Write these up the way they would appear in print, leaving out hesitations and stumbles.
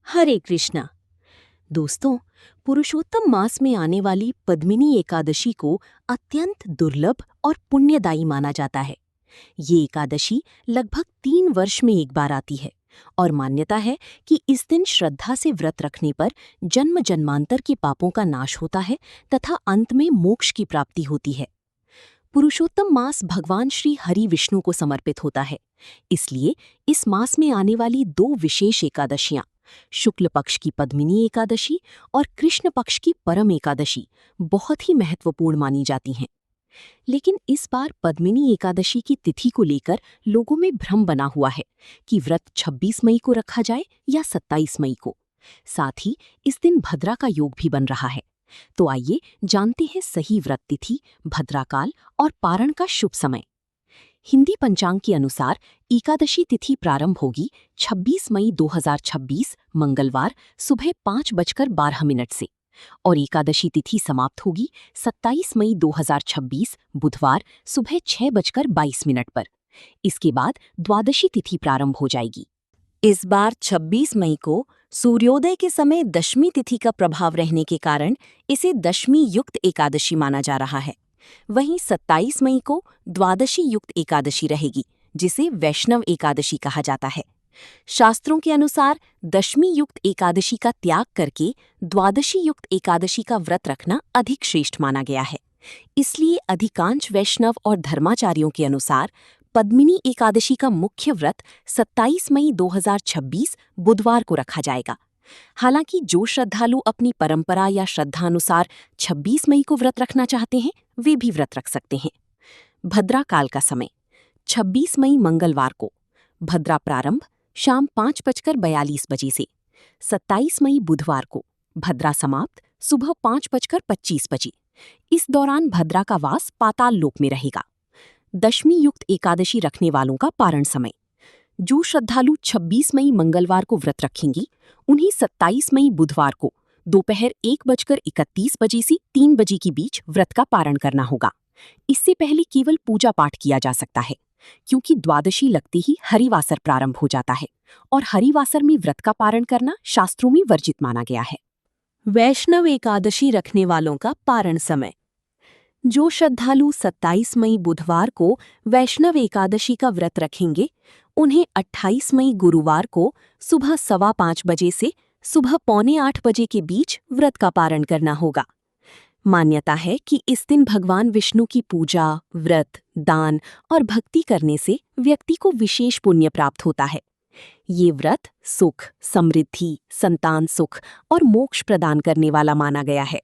हरे कृष्णा। दोस्तों, पुरुषोत्तम मास में आने वाली पद्मिनी एकादशी को अत्यंत दुर्लभ और पुण्यदायी माना जाता है। ये एकादशी लगभग 3 वर्ष में एक बार आती है और मान्यता है कि इस दिन श्रद्धा से व्रत रखने पर जन्म जन्मांतर के पापों का नाश होता है तथा अंत में मोक्ष की प्राप्ति होती है। पुरुषोत्तम मास भगवान श्री हरि विष्णु को समर्पित होता है, इसलिए इस मास में आने वाली 2 विशेष एकादशियां, शुक्ल पक्ष की पद्मिनी एकादशी और कृष्ण पक्ष की परम एकादशी, बहुत ही महत्वपूर्ण मानी जाती हैं। लेकिन इस बार पद्मिनी एकादशी की तिथि को लेकर लोगों में भ्रम बना हुआ है कि व्रत 26 मई को रखा जाए या 27 मई को। साथ ही इस दिन भद्रा का योग भी बन रहा है। तो आइए जानते हैं सही व्रत तिथि, भद्राकाल और पारण का शुभ समय। हिंदी पंचांग के अनुसार एकादशी तिथि प्रारंभ होगी 26 मई 2026 मंगलवार सुबह 5:12 से और एकादशी तिथि समाप्त होगी 27 मई 2026 बुधवार सुबह 6:22 पर। इसके बाद द्वादशी तिथि प्रारंभ हो जाएगी। इस बार 26 मई को सूर्योदय के समय दशमी तिथि का प्रभाव रहने के कारण इसे दशमी युक्त एकादशी माना जा रहा है। वहीं 27 मई को द्वादशी युक्त एकादशी रहेगी, जिसे वैष्णव एकादशी कहा जाता है। शास्त्रों के अनुसार दशमी युक्त एकादशी का त्याग करके द्वादशी युक्त एकादशी का व्रत रखना अधिक श्रेष्ठ माना गया है। इसलिए अधिकांश वैष्णव और धर्माचार्यों के अनुसार पद्मिनी एकादशी का मुख्य व्रत 27 मई 2026 बुधवार को रखा जाएगा। हालांकि जो श्रद्धालु अपनी परंपरा या श्रद्धानुसार 26 मई को व्रत रखना चाहते हैं, वे भी व्रत रख सकते हैं। भद्रा काल का समय 26 मई मंगलवार को भद्रा प्रारंभ शाम 5:42 से, 27 मई बुधवार को भद्रा समाप्त सुबह 5:25। इस दौरान भद्रा का वास पाताल लोक में रहेगा। दशमी युक्त एकादशी रखने वालों का पारण समय, जो श्रद्धालु 26 मई मंगलवार को व्रत रखेंगी, उन्हें 27 मई बुधवार को दोपहर 1:31 से 3 बजे के बीच व्रत का पारण करना होगा। इससे पहले केवल पूजा पाठ किया जा सकता है, क्योंकि द्वादशी लगते ही हरिवासर प्रारंभ हो जाता है और हरिवासर में व्रत का पारण करना शास्त्रों में वर्जित माना गया है। वैष्णव एकादशी रखने वालों का पारण समय, जो श्रद्धालु 27 मई बुधवार को वैष्णव एकादशी का व्रत रखेंगे, उन्हें 28 मई गुरुवार को सुबह 5:15 बजे से सुबह 7:45 बजे के बीच व्रत का पारण करना होगा। मान्यता है कि इस दिन भगवान विष्णु की पूजा, व्रत, दान और भक्ति करने से व्यक्ति को विशेष पुण्य प्राप्त होता है। ये व्रत सुख, समृद्धि, संतान सुख और मोक्ष प्रदान करने वाला माना गया है।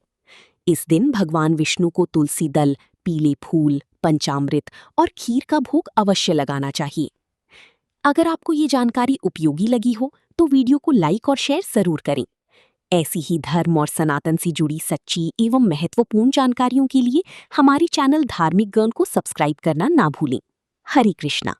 इस दिन भगवान विष्णु को तुलसी दल, पीले फूल, पंचामृत और खीर का भोग अवश्य लगाना चाहिए। अगर आपको ये जानकारी उपयोगी लगी हो तो वीडियो को लाइक और शेयर जरूर करें। ऐसी ही धर्म और सनातन से जुड़ी सच्ची एवं महत्वपूर्ण जानकारियों के लिए हमारे चैनल धार्मिक ज्ञान को सब्सक्राइब करना ना भूलें। हरे कृष्णा।